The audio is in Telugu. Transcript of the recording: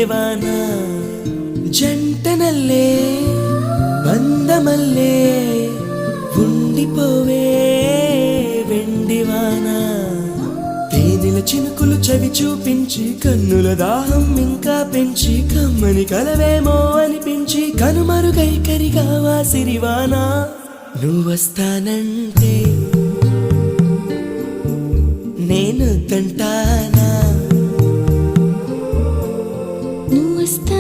మల్లెవాన జంటనల్లే బంధమల్లే ఉండిపోవే వెండివాన తేనెల చినుకులు చవి చూపించి కన్నుల దాహం ఇంకా పెంచి కమ్మని కలవేమో అనిపించి కనుమరుగై కరిగావా సిరివాన నువ్వొస్తానంటే నేను తంటానా నువ్వొస్తా